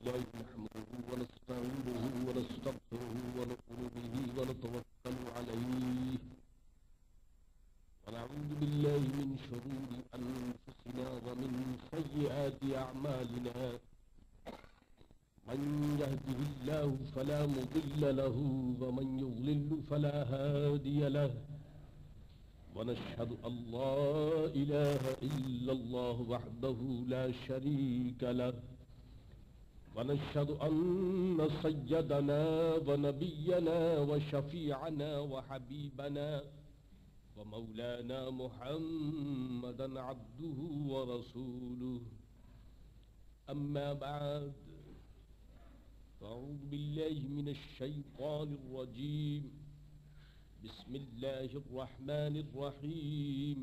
لله نحمده ونستعينه ونستغفره ونؤمن به ونتوكل عليه ونعوذ بالله من شرور أنفسنا ومن سيئات أعمالنا من يهده الله فلا مضل له ومن يضلل فلا هادي له ونشهد أن لا إله إلا الله وحده لا شريك له ونشهد أن سيدنا ونبينا وشفيعنا وحبيبنا ومولانا محمدا عبده ورسوله أما بعد فأعوذ بالله من الشيطان الرجيم بسم الله الرحمن الرحيم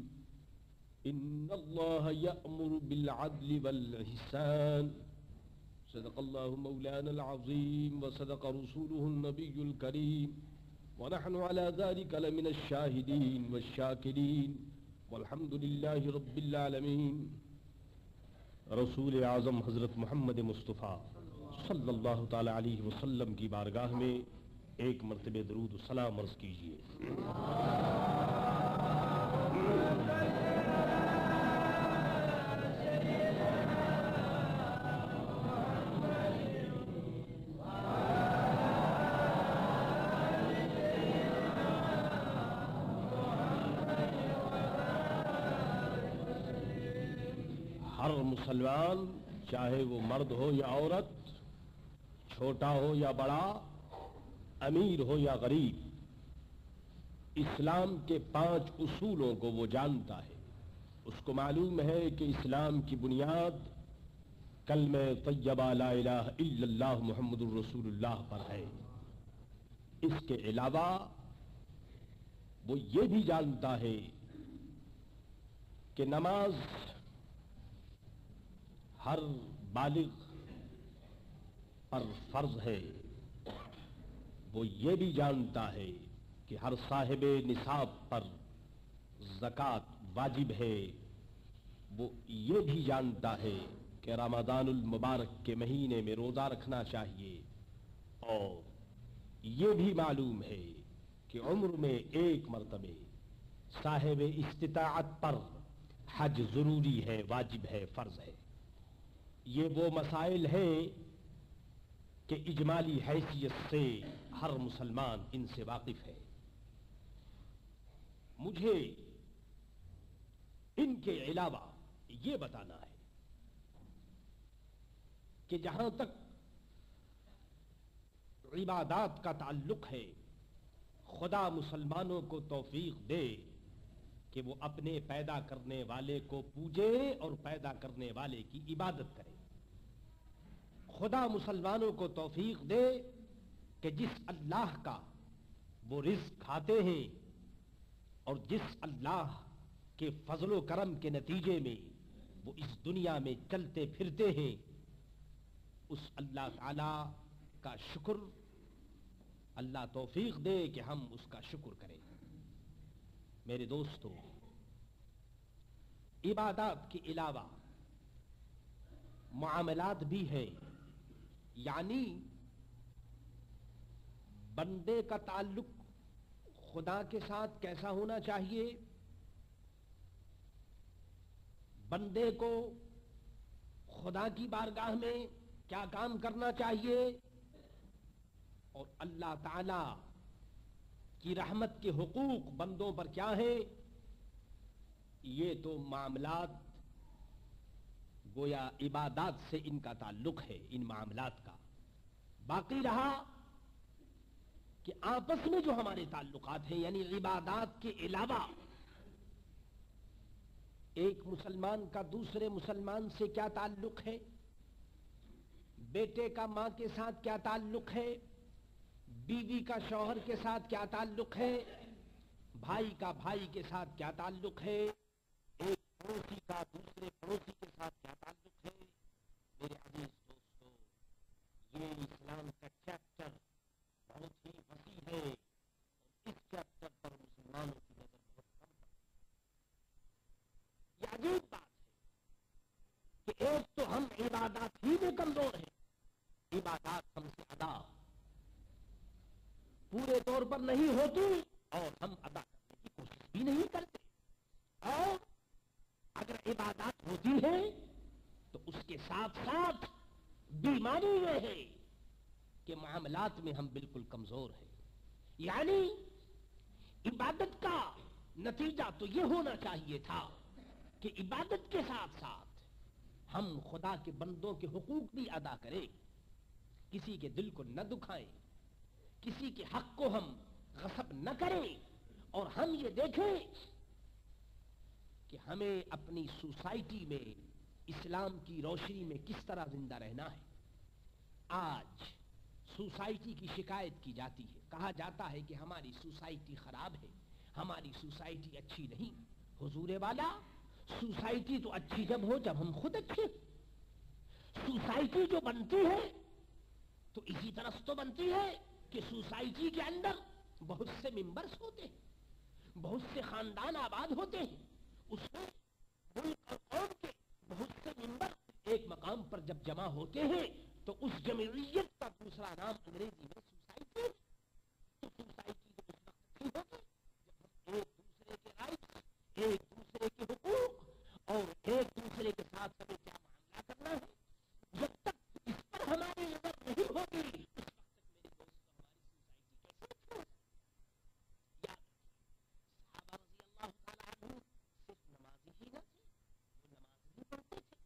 إن الله يأمر بالعدل والإحسان صدق الله مولانا العظيم وصدق رسوله النبي الكريم ونحن على ذلك لمن الشاهدين والشاكرين والحمد لله رب العالمين. رسول اعظم حضرت محمد مصطفیٰ صلی اللہ تعالی علیہ وسلم کی بارگاہ میں ایک مرتبہ درود و سلام عرض کیجیے. ہر مسلمان چاہے وہ مرد ہو یا عورت، چھوٹا ہو یا بڑا، امیر ہو یا غریب، اسلام کے 5 اصولوں کو وہ جانتا ہے. اس کو معلوم ہے کہ اسلام کی بنیاد کلمہ طیبہ لا الہ الا اللہ محمد الرسول اللہ پر ہے. اس کے علاوہ وہ یہ بھی جانتا ہے کہ نماز ہر بالغ پر فرض ہے. وہ یہ بھی جانتا ہے کہ ہر صاحب نصاب پر زکوٰۃ واجب ہے. وہ یہ بھی جانتا ہے کہ رمضان المبارک کے مہینے میں روزہ رکھنا چاہیے. اور یہ بھی معلوم ہے کہ عمر میں ایک مرتبہ صاحب استطاعت پر حج ضروری ہے، واجب ہے، فرض ہے. یہ وہ مسائل ہیں کہ اجمالی حیثیت سے ہر مسلمان ان سے واقف ہے. مجھے ان کے علاوہ یہ بتانا ہے کہ جہاں تک عبادات کا تعلق ہے، خدا مسلمانوں کو توفیق دے کہ وہ اپنے پیدا کرنے والے کو پوجے اور پیدا کرنے والے کی عبادت کرے. خدا مسلمانوں کو توفیق دے کہ جس اللہ کا وہ رزق کھاتے ہیں اور جس اللہ کے فضل و کرم کے نتیجے میں وہ اس دنیا میں چلتے پھرتے ہیں، اس اللہ تعالی کا شکر اللہ توفیق دے کہ ہم اس کا شکر کریں. میرے دوستو، عبادات کے علاوہ معاملات بھی ہیں. یعنی بندے کا تعلق خدا کے ساتھ کیسا ہونا چاہیے، بندے کو خدا کی بارگاہ میں کیا کام کرنا چاہیے، اور اللہ تعالی کی رحمت کے حقوق بندوں پر کیا ہے. یہ تو معاملات گویا عبادات سے ان کا تعلق ہے، ان معاملات کا. باقی رہا کہ آپس میں جو ہمارے تعلقات ہیں، یعنی عبادات کے علاوہ ایک مسلمان کا دوسرے مسلمان سے کیا تعلق ہے، بیٹے کا ماں کے ساتھ کیا تعلق ہے، بیوی کا شوہر کے ساتھ کیا تعلق ہے، بھائی کا بھائی کے ساتھ کیا تعلق ہے، ایک پڑوسی کا دوسرے پڑوسی کے ساتھ کیا تعلق ہے. میرے عزیز دوستو، یہ اسلام کا چیپٹر بہت ہی وسیع ہے اور اس چیپٹر پر مسلمانوں کی نظر بہت کم ہے. یہ عجیب بات ہے کہ ایک تو ہم عبادات ہی میں کمزور ہیں عبادات ہم سے ادا پورے طور پر نہیں ہوتی اور ہم ادا کرنے کی کوشش بھی نہیں کرتے، اور اگر عبادات ہوتی ہے تو اس کے ساتھ ساتھ بیماری یہ ہے کہ معاملات میں ہم بالکل کمزور ہیں۔ یعنی عبادت کا نتیجہ تو یہ ہونا چاہیے تھا کہ عبادت کے ساتھ ساتھ ہم خدا کے بندوں کے حقوق بھی ادا کریں، کسی کے دل کو نہ دکھائیں، کسی کے حق کو ہم غصب نہ کریں، اور ہم یہ دیکھیں کہ ہمیں اپنی سوسائٹی میں اسلام کی روشنی میں کس طرح زندہ رہنا ہے۔ آج سوسائٹی کی شکایت کی جاتی ہے، کہا جاتا ہے کہ ہماری سوسائٹی خراب ہے، ہماری سوسائٹی اچھی نہیں۔ حضور والا، سوسائٹی تو اچھی جب ہو جب ہم خود اچھے۔ سوسائٹی جو بنتی ہے تو اسی طرح تو بنتی ہے کہ سوسائٹی کے اندر بہت سے ممبرز ہوتے ہیں، بہت سے خاندان آباد ہوتے ہیں، اس میں ملک اور قوم کے بہت سے ممبر ایک مقام پر جب جمع ہوتے ہیں تو اس جمعیت کا دوسرا نام انگریزی میں سوسائٹی۔ تو سوسائٹی تو اس وقت اچھی ہوگی جب ہم ایک دوسرے کے رائٹس، ایک دوسرے کے حقوق اور ایک دوسرے کے ساتھ ہمیں کیا معاملہ کرنا ہے، جب تک اس پر ہماری نظر نہیں ہوگی اس وقت تک میرے دوست ہماری سوسائٹی کیسے اچھی ہو سکتی۔ صحابہ رضی اللہ تعالیٰ عنہ صرف نمازی ہی نہ تھے، وہ نماز بھی پڑھتے تھے،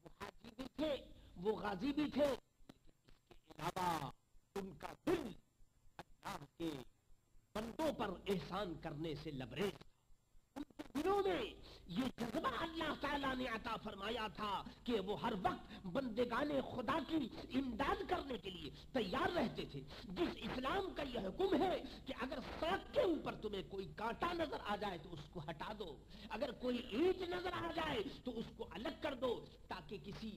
وہ حاجی بھی تھے، وہ غازی بھی تھے، لیکن اس کے علاوہ ان کا دل اللہ کے بندوں پر احسان کرنے سے لبریز تھا۔ ان کے دلوں میں یہ جذبہ اللہ تعالیٰ نے عطا فرمایا تھا کہ وہ ہر وقت بندگان خدا کی امداد کرنے کے لیے تیار رہتے تھے۔ جس اسلام کا یہ حکم ہے کہ اگر سڑک کے اوپر تمہیں کوئی کانٹا نظر آ جائے تو اس کو ہٹا دو، اگر کوئی اینٹ نظر آ جائے تو اس کو الگ کر دو تاکہ کسی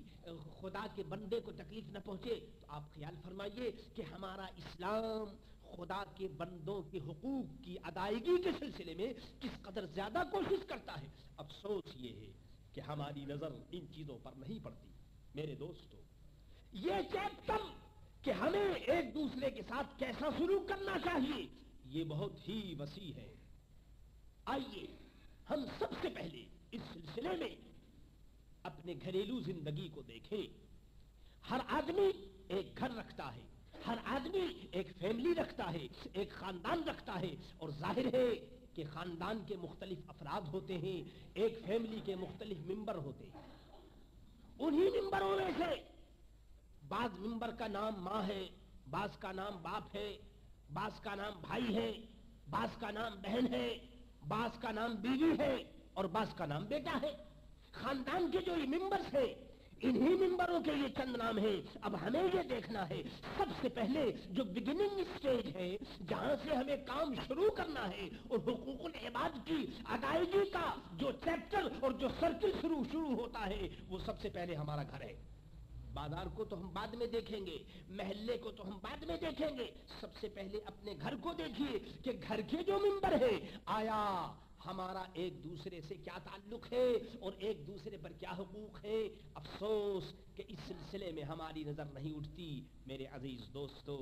خدا کے بندے کو تکلیف نہ پہنچے، تو آپ خیال فرمائیے کہ ہمارا اسلام خدا کے بندوں کے حقوق کی ادائیگی کے سلسلے میں کس قدر زیادہ کوشش کرتا ہے۔ افسوس یہ ہے کہ ہماری نظر ان چیزوں پر نہیں پڑتی۔ میرے دوستو، یہ چیپٹر کہ ہمیں ایک دوسرے کے ساتھ کیسا سلوک کرنا چاہیے یہ بہت ہی وسیع ہے۔ آئیے ہم سب سے پہلے اس سلسلے میں اپنے گھریلو زندگی کو دیکھیں۔ ہر آدمی ایک گھر رکھتا ہے، ہر آدمی ایک فیملی رکھتا ہے، ایک خاندان رکھتا ہے، اور ظاہر ہے کہ خاندان کے مختلف افراد ہوتے ہیں، ایک فیملی کے مختلف ممبر ہوتے ہیں۔ انہی ممبروں میں سے بعض ممبر کا نام ماں ہے، بعض کا نام باپ ہے، بعض کا نام بھائی ہے، بعض کا نام بہن ہے، بعض کا نام بیوی ہے، اور بعض کا نام بیٹا ہے۔ خاندان کے جو یہ ممبرز ہیں، انہی ممبروں کے یہ چند نام ہیں۔ اب ہمیں یہ دیکھنا ہے سب سے پہلے جو بگننگ سٹیج ہے، جہاں سے ہمیں کام شروع کرنا ہے، اور حقوق العباد کی ادائیگی کا جو چیپٹر اور جو سرکل شروع ہوتا ہے، وہ سب سے پہلے ہمارا گھر ہے۔ بازار کو تو ہم بعد میں دیکھیں گے، محلے کو تو ہم بعد میں دیکھیں گے، سب سے پہلے اپنے گھر کو دیکھیے کہ گھر کے جو ممبر ہیں، آیا ہمارا ایک دوسرے سے کیا تعلق ہے اور ایک دوسرے پر کیا حقوق ہے۔ افسوس کہ اس سلسلے میں ہماری نظر نہیں اٹھتی۔ میرے عزیز دوستو،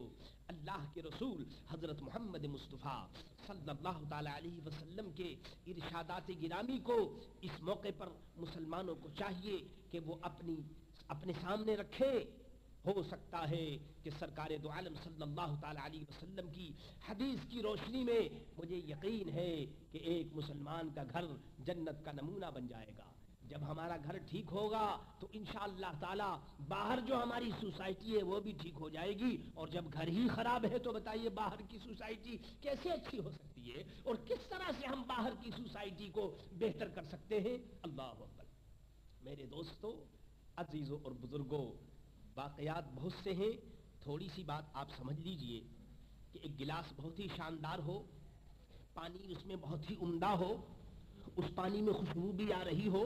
اللہ کے رسول حضرت محمد مصطفیٰ صلی اللہ تعالی علیہ وسلم کے ارشادات گرامی کو اس موقع پر مسلمانوں کو چاہیے کہ وہ اپنے سامنے رکھے۔ ہو سکتا ہے کہ سرکار دو عالم صلی اللہ تعالی علیہ وسلم کی حدیث کی روشنی میں مجھے یقین ہے کہ ایک مسلمان کا گھر جنت کا نمونہ بن جائے گا۔ جب ہمارا گھر ٹھیک ہوگا تو انشاءاللہ تعالی باہر جو ہماری سوسائٹی ہے وہ بھی ٹھیک ہو جائے گی، اور جب گھر ہی خراب ہے تو بتائیے باہر کی سوسائٹی کیسے اچھی ہو سکتی ہے، اور کس طرح سے ہم باہر کی سوسائٹی کو بہتر کر سکتے ہیں۔ اللہ اکبر۔ میرے دوستو، عزیزوں اور بزرگوں، واقعات بہت سے ہیں، تھوڑی سی بات آپ سمجھ لیجئے کہ ایک گلاس بہت ہی شاندار ہو، پانی اس میں بہت ہی عمدہ ہو، اس پانی میں خوشبو بھی آ رہی ہو،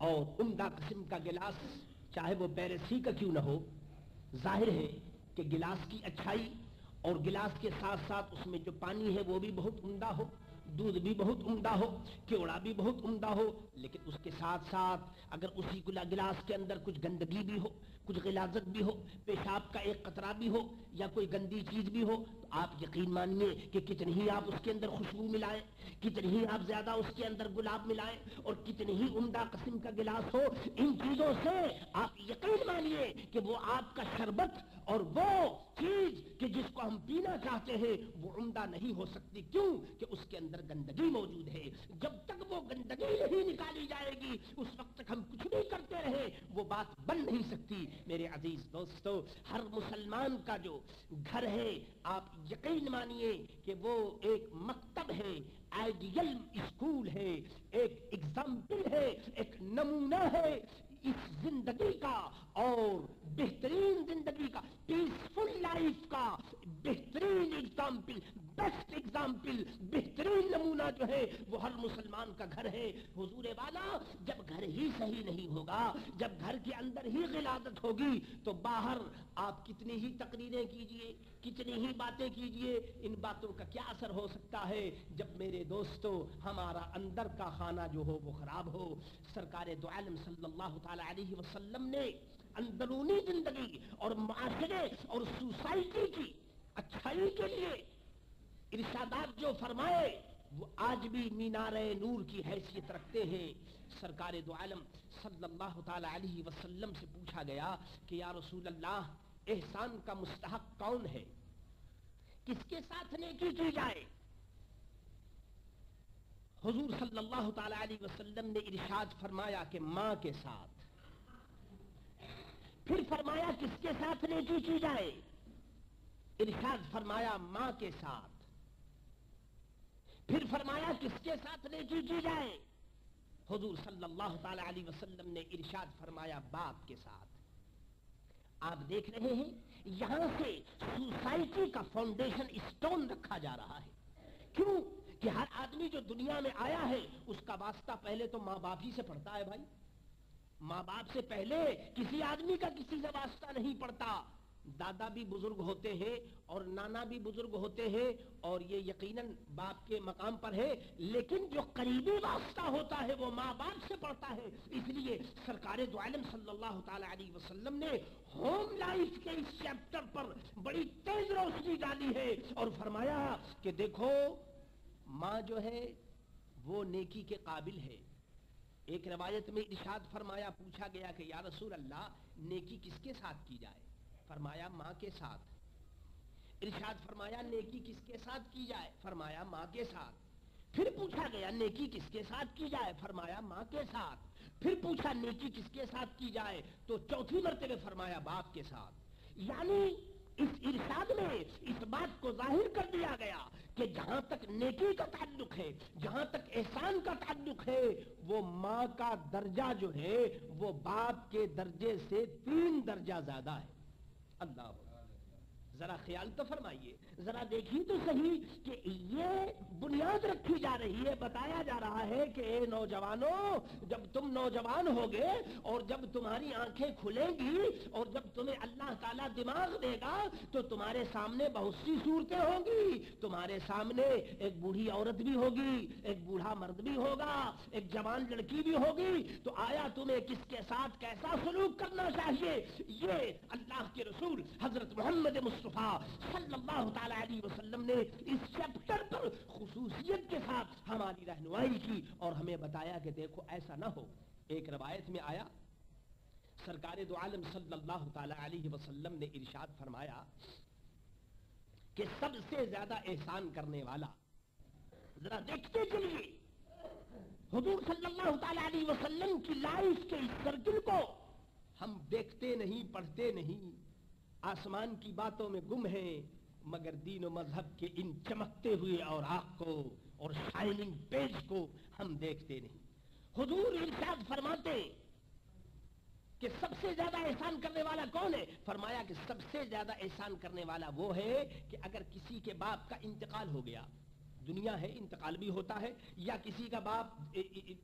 اور عمدہ قسم کا گلاس چاہے وہ پیرسی کا کیوں نہ ہو، ظاہر ہے کہ گلاس کی اچھائی اور گلاس کے ساتھ ساتھ اس میں جو پانی ہے وہ بھی بہت عمدہ ہو، دودھ بھی بہت عمدہ ہو، کیوڑا بھی بہت عمدہ ہو، لیکن اس کے ساتھ ساتھ اگر اسی گلاس کے اندر کچھ گندگی بھی ہو، کچھ غلاظت بھی ہو، پیشاب کا ایک قطرہ بھی ہو یا کوئی گندی چیز بھی ہو، تو آپ یقین مانیے کہ کتنی ہی آپ اس کے اندر خوشبو ملائیں، کتنی ہی آپ زیادہ اس کے اندر گلاب ملائیں اور کتنی ہی عمدہ قسم کا گلاس ہو، ان چیزوں سے آپ یقین مانیے کہ وہ آپ کا شربت اور وہ چیز کہ جس کو ہم پینا چاہتے ہیں وہ عمدہ نہیں ہو سکتی. کیوں کہ اس کے اندر گندگی موجود ہے. جب تک وہ گندگی نہیں نکالی جائے گی اس وقت تک ہم کچھ بھی کرتے رہے وہ بات بن نہیں سکتی. میرے عزیز دوستو، ہر مسلمان کا جو گھر ہے آپ یقین مانیے کہ وہ ایک مکتب ہے، آئیڈیل اسکول ہے، ایک ایگزامپل ہے، ایک نمونہ ہے اس زندگی کا اور بہترین زندگی کا، پیسفل لائف کا بہترین ایگزامپل، بیسٹ ایگزامپل، بہترین نمونہ جو ہے وہ ہر مسلمان کا گھر ہے. حضور والا جب گھر ہی صحیح نہیں ہوگا، جب گھر کے اندر ہی غلاظت ہوگی تو باہر آپ کتنی ہی تقریریں کیجئے، کتنی ہی باتیں کیجئے، ان باتوں کا کیا اثر ہو سکتا ہے جب میرے دوستو ہمارا اندر کا خانہ جو ہو وہ خراب ہو. سرکار دو عالم صلی اللہ تعالی علیہ وسلم نے اندرونی زندگی اور معاشرے اور سوسائٹی کی اچھائی کے لیے ارشادات جو فرمائے وہ آج بھی مینار نور کی حیثیت رکھتے ہیں. سرکار دو عالم صلی اللہ تعالی علیہ وسلم سے پوچھا گیا کہ یا رسول اللہ احسان کا مستحق کون ہے، کس کے ساتھ نیکی کی جائے؟ حضور صلی اللہ تعالی علیہ وسلم نے ارشاد فرمایا کہ ماں کے ساتھ. پھر فرمایا کس کے ساتھ نیکی کی جائے؟ ارشاد فرمایا ماں کے ساتھ. پھر فرمایا کس کے ساتھ نیکی کی جائے؟ حضور صلی اللہ تعالی علیہ وسلم نے ارشاد فرمایا باپ کے ساتھ. آپ دیکھ رہے ہیں یہاں سے سوسائٹی کا فاؤنڈیشن اسٹون رکھا جا رہا ہے. کیوں کہ ہر آدمی جو دنیا میں آیا ہے اس کا واسطہ پہلے تو ماں باپ ہی سے پڑتا ہے. بھائی ماں باپ سے پہلے کسی آدمی کا کسی سے واسطہ نہیں پڑتا. دادا بھی بزرگ ہوتے ہیں اور نانا بھی بزرگ ہوتے ہیں اور یہ یقیناً باپ کے مقام پر ہے، لیکن جو قریبی واسطہ ہوتا ہے وہ ماں باپ سے پڑتا ہے. اس لیے سرکار دو عالم صلی اللہ تعالی علیہ وسلم نے ہوم لائف کے اس چیپٹر پر بڑی تیز روشنی ڈالی ہے اور فرمایا کہ دیکھو ماں جو ہے وہ نیکی کے قابل ہے. ایک روایت میں ارشاد فرمایا، پوچھا گیا کہ یا رسول اللہ نیکی کس کے ساتھ کی جائے؟ فرمایا ماں کے ساتھ. ارشاد فرمایا نیکی کس کے ساتھ کی جائے؟ فرمایا ماں کے ساتھ. پھر پوچھا گیا نیکی کس کے ساتھ کی جائے؟ فرمایا ماں کے ساتھ. پھر پوچھا نیکی کس کے ساتھ کی جائے تو چوتھی مرتبہ فرمایا باپ کے ساتھ. یعنی اس ارشاد میں اس بات کو ظاہر کر دیا گیا کہ جہاں تک نیکی کا تعلق ہے، جہاں تک احسان کا تعلق ہے، وہ ماں کا درجہ جو ہے وہ باپ کے درجے سے 3 درجہ زیادہ ہے. اللہ ذرا خیال تو فرمائیے، ذرا دیکھیے تو صحیح کہ یہ بنیاد رکھی جا رہی ہے. بتایا جا رہا ہے کہ اے نوجوانوں، جب تم نوجوان ہوگے اور جب تمہاری آنکھیں کھلیں گی اور جب تمہیں اللہ تعالیٰ دماغ دے گا تو تمہارے سامنے بہت سی صورتیں ہوں گی. تمہارے سامنے ایک بوڑھی عورت بھی ہوگی، ایک بوڑھا مرد بھی ہوگا، ایک جوان لڑکی بھی ہوگی. تو آیا تمہیں کس کے ساتھ کیسا سلوک کرنا چاہیے؟ یہ اللہ کے رسول حضرت محمد مصطفیٰ صلی اللہ تعالی علیہ وسلم نے اس چیپٹر پر خصوصیت کے ساتھ ہماری رہنمائی کی اور ہمیں بتایا کہ دیکھو ایسا نہ ہو. ایک روایت میں آیا سرکار دو عالم صلی اللہ تعالی علیہ وسلم نے ارشاد فرمایا کہ سب سے زیادہ احسان کرنے والا، ذرا دیکھتے چلیے حضور صلی اللہ تعالی علیہ وسلم کی لائف کے اس سرکل کو ہم دیکھتے نہیں، پڑھتے نہیں، آسمان کی باتوں میں گم ہیں، مگر دین و مذہب کے ان چمکتے ہوئے اوراق کو اور شائننگ پیج کو ہم دیکھتے نہیں. حضور ارشاد فرماتے کہ سب سے زیادہ احسان کرنے والا کون ہے؟ فرمایا کہ سب سے زیادہ احسان کرنے والا وہ ہے کہ اگر کسی کے باپ کا انتقال ہو گیا، دنیا ہے انتقال بھی ہوتا ہے، یا کسی کا باپ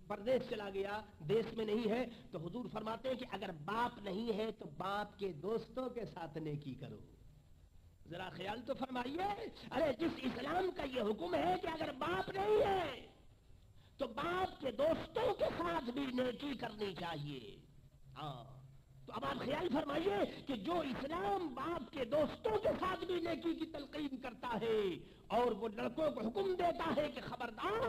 پردیس چلا گیا، دیش میں نہیں ہے، تو حضور فرماتے ہیں کہ اگر باپ نہیں ہے تو باپ کے دوستوں کے ساتھ نیکی کرو. ذرا خیال تو فرمائیے، ارے جس اسلام کا یہ حکم ہے کہ اگر باپ نہیں ہے تو باپ کے دوستوں کے ساتھ بھی نیکی کرنی چاہیے. ہاں تو اب آپ خیال فرمائیے کہ جو اسلام باپ کے دوستوں کے ساتھ بھی نیکی کی تلقین کرتا ہے اور وہ لڑکوں کو حکم دیتا ہے کہ خبردار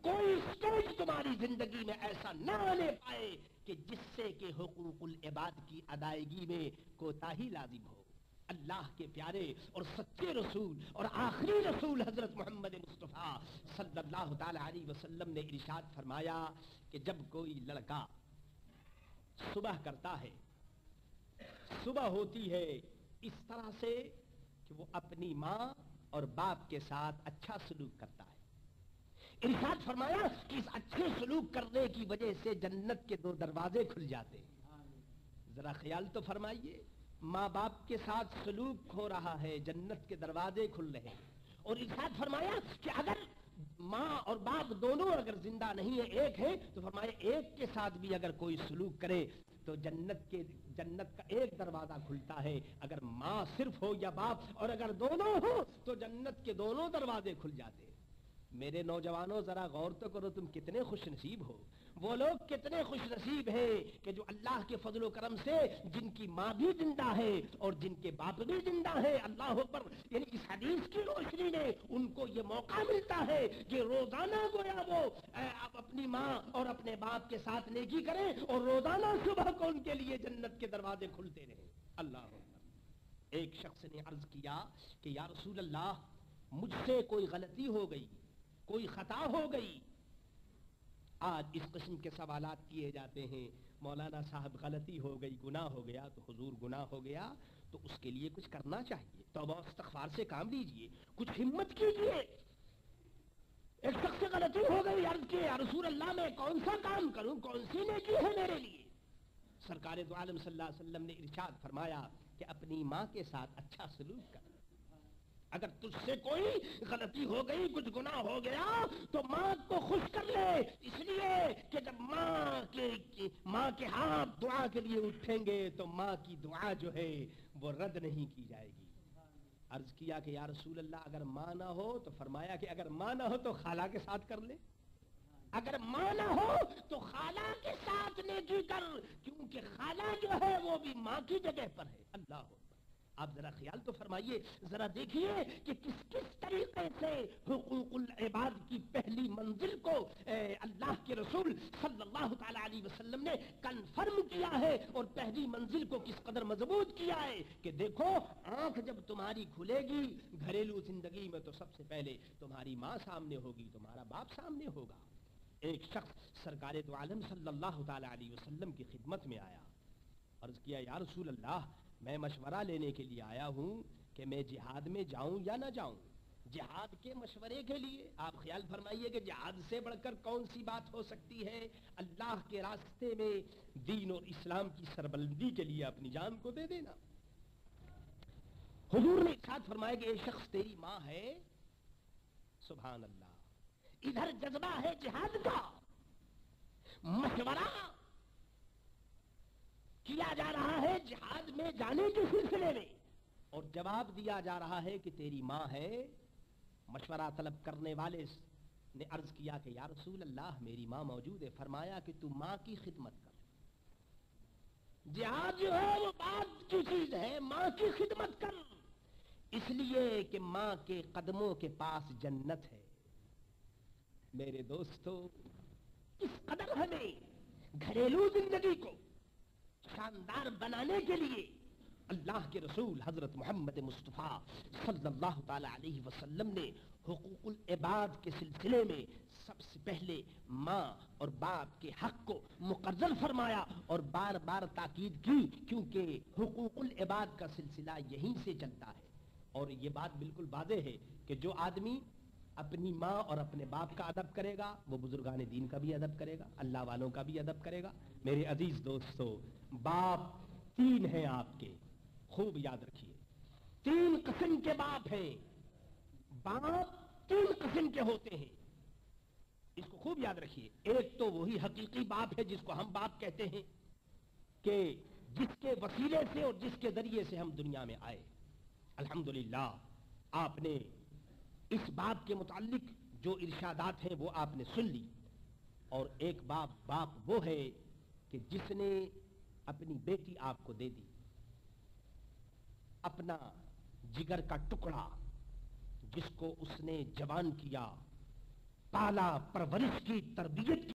کوئی اسٹیج تمہاری زندگی میں ایسا نہ آنے پائے کہ جس سے کہ حقوق العباد کی ادائیگی میں کوتاہی لازم ہو. اللہ کے پیارے اور سچے رسول اور آخری رسول حضرت محمد مصطفیٰ صلی اللہ تعالی علیہ وسلم نے ارشاد فرمایا کہ جب کوئی لڑکا صبح کرتا ہے، صبح ہوتی ہے اس طرح سے کہ وہ اپنی ماں اور باپ کے ساتھ اچھا سلوک کرتا ہے. ارشاد فرمایا کہ اس اچھے سلوک کرنے کی وجہ سے جنت کے 2 دروازے کھل جاتے ہیں. ذرا خیال تو فرمائیے، ماں باپ کے ساتھ سلوک ہو رہا ہے، جنت کے دروازے کھل رہے ہیں. اور ارشاد فرمایا کہ اگر ماں اور باپ دونوں اگر زندہ نہیں ہے، ایک ہے، تو فرمایا ایک کے ساتھ بھی اگر کوئی سلوک کرے تو جنت کا ایک دروازہ کھلتا ہے. اگر ماں صرف ہو یا باپ، اور اگر دونوں ہو تو جنت کے دونوں دروازے کھل جاتے ہیں. میرے نوجوانوں ذرا غور تو کرو، تم کتنے خوش نصیب ہو. وہ لوگ کتنے خوش نصیب ہیں کہ جو اللہ کے فضل و کرم سے جن کی ماں بھی زندہ ہے اور جن کے باپ بھی زندہ ہے. اللہ اکبر. یعنی اس حدیث کی روشنی میں ان کو یہ موقع ملتا ہے کہ روزانہ گویا وہ اپنی ماں اور اپنے باپ کے ساتھ نیکی کریں اور روزانہ صبح کو ان کے لیے جنت کے دروازے کھلتے رہیں. اللہ اکبر. ایک شخص نے عرض کیا کہ یا رسول اللہ، مجھ سے کوئی غلطی ہو گئی، کوئی خطا ہو گئی. آج اس قسم کے سوالات کیے جاتے ہیں، مولانا صاحب غلطی ہو گئی، گناہ ہو گیا. تو حضور گناہ ہو گیا تو اس کے لیے کچھ کرنا چاہیے، توبہ استغفار سے کام لیجئے، کچھ ہمت کیجئے. ایک شخص سے غلطی ہو گئی، عرض کی یا رسول اللہ میں کون سا کام کروں، کون سی نیکی ہے میرے لیے؟ سرکار دو عالم صلی اللہ علیہ وسلم نے ارشاد فرمایا کہ اپنی ماں کے ساتھ اچھا سلوک کر. اگر تجھ سے کوئی غلطی ہو گئی، کچھ گناہ ہو گیا تو ماں کو خوش کر لے، اس لیے کہ جب ماں کے ہاتھ دعا کے لیے اٹھیں گے تو ماں کی دعا جو ہے وہ رد نہیں کی جائے گی. عرض کیا کہ یا رسول اللہ اگر ماں نہ ہو؟ تو فرمایا کہ اگر ماں نہ ہو تو خالہ کے ساتھ کر لے. اگر ماں نہ ہو تو خالہ کے ساتھ نیکی کر، کیونکہ خالہ جو ہے وہ بھی ماں کی جگہ پر ہے. اللہ ہو. آپ ذرا خیال تو فرمائیے، ذرا دیکھیے کہ کس طریقے سے حقوق العباد کی پہلی منزل کو اللہ کے رسول صلی اللہ تعالی علیہ وسلم نے کنفرم کیا ہے اور پہلی منزل کو کس قدر مضبوط کیا ہے کہ دیکھو، آنکھ جب تمہاری کھلے گی گھریلو زندگی میں تو سب سے پہلے تمہاری ماں سامنے ہوگی، تمہارا باپ سامنے ہوگا. ایک شخص سرکار دو عالم صلی اللہ تعالی علیہ وسلم کی خدمت میں آیا، عرض کیا یا رسول اللہ میں مشورہ لینے کے لیے آیا ہوں کہ میں جہاد میں جاؤں یا نہ جاؤں. جہاد کے مشورے کے لیے. آپ خیال فرمائیے کہ جہاد سے بڑھ کر کون سی بات ہو سکتی ہے؟ اللہ کے راستے میں دین اور اسلام کی سربلندی کے لیے اپنی جان کو دے دینا. حضور نے ارشاد فرمایا کہ ایک شخص تیری ماں ہے، سبحان اللہ، ادھر جذبہ ہے جہاد کا، مشورہ کیا جا رہا ہے جہاد میں جانے کے سلسلے میں، اور جواب دیا جا رہا ہے کہ تیری ماں ہے. مشورہ طلب کرنے والے نے عرض کیا کہ یا رسول اللہ میری ماں موجود ہے. فرمایا کہ تو ماں کی خدمت کر. جہاد جو ہے وہ باپ کی چیز ہے، ماں کی خدمت کر، اس لیے کہ ماں کے قدموں کے پاس جنت ہے. میرے دوستو، اس قدر ہمیں گھریلو زندگی کو شاندار بنانے کے لیے اللہ کے رسول حضرت محمد مصطفیٰ صلی اللہ تعالی علیہ وسلم نے حقوق العباد کے سلسلے میں سب سے پہلے ماں اور باپ کے حق کو مقرر فرمایا اور بار بار تاکید کی، کیونکہ حقوق العباد کا سلسلہ یہیں سے چلتا ہے. اور یہ بات بالکل واضح ہے کہ جو آدمی اپنی ماں اور اپنے باپ کا ادب کرے گا وہ بزرگان دین کا بھی ادب کرے گا، اللہ والوں کا بھی ادب کرے گا. میرے عزیز دوستو، باپ 3 ہیں آپ کے، خوب یاد رکھیے. 3 قسم کے باپ ہیں. باپ 3 قسم کے ہوتے ہیں، اس کو خوب یاد رکھیے. ایک تو وہی حقیقی باپ ہے جس کو ہم باپ کہتے ہیں، کہ جس کے وسیلے سے اور جس کے ذریعے سے ہم دنیا میں آئے. الحمدللہ آپ نے اس باب کے متعلق جو ارشادات ہیں وہ آپ نے سن لی، اور ایک باپ وہ ہے کہ جس نے اپنی بیٹی آپ کو دے دی، اپنا جگر کا ٹکڑا جس کو اس نے جوان کیا، پالا، پرورش کی، تربیت کی،